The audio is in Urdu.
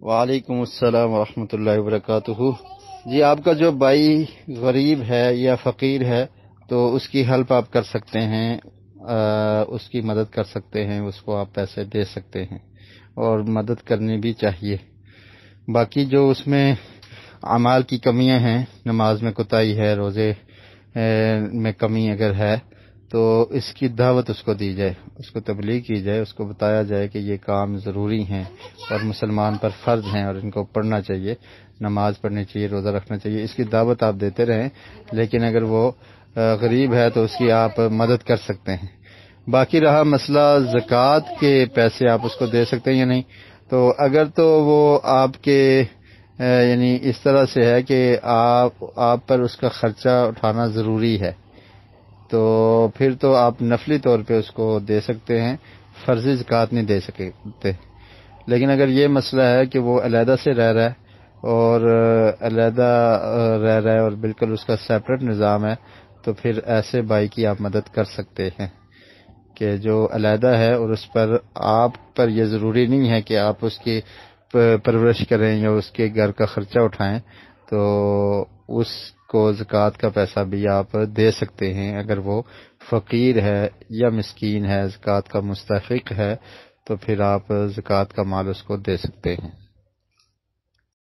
وعلیکم السلام ورحمۃ اللہ وبرکاتہ۔ جی، آپ کا جو بھائی غریب ہے یا فقیر ہے تو اس کی ہیلپ آپ کر سکتے ہیں، اس کی مدد کر سکتے ہیں، اس کو آپ پیسے دے سکتے ہیں اور مدد کرنی بھی چاہیے۔ باقی جو اس میں اعمال کی کمیاں ہیں، نماز میں کوتاہی ہے، روزے میں کمی اگر ہے تو اس کی دعوت اس کو دی جائے، اس کو تبلیغ کی جائے، اس کو بتایا جائے کہ یہ کام ضروری ہیں اور مسلمان پر فرض ہیں اور ان کو پڑھنا چاہیے، نماز پڑھنی چاہیے، روزہ رکھنا چاہیے۔ اس کی دعوت آپ دیتے رہیں، لیکن اگر وہ غریب ہے تو اس کی آپ مدد کر سکتے ہیں۔ باقی رہا مسئلہ زکوٰۃ کے پیسے آپ اس کو دے سکتے ہیں یا نہیں، تو اگر تو وہ آپ کے یعنی اس طرح سے ہے کہ آپ پر اس کا خرچہ اٹھانا ضروری ہے تو پھر تو آپ نفلی طور پہ اس کو دے سکتے ہیں، فرضی زکوٰۃ نہیں دے سکتے۔ لیکن اگر یہ مسئلہ ہے کہ وہ علیحدہ سے رہ رہا ہے اور علیحدہ رہ رہا ہے اور بالکل اس کا سیپریٹ نظام ہے، تو پھر ایسے بھائی کی آپ مدد کر سکتے ہیں کہ جو علیحدہ ہے اور اس پر آپ پر یہ ضروری نہیں ہے کہ آپ اس کی پرورش کریں یا اس کے گھر کا خرچہ اٹھائیں، تو اس کو زکوٰۃ کا پیسہ بھی آپ دے سکتے ہیں۔ اگر وہ فقیر ہے یا مسکین ہے، زکوٰۃ کا مستحق ہے، تو پھر آپ زکوٰۃ کا مال اس کو دے سکتے ہیں۔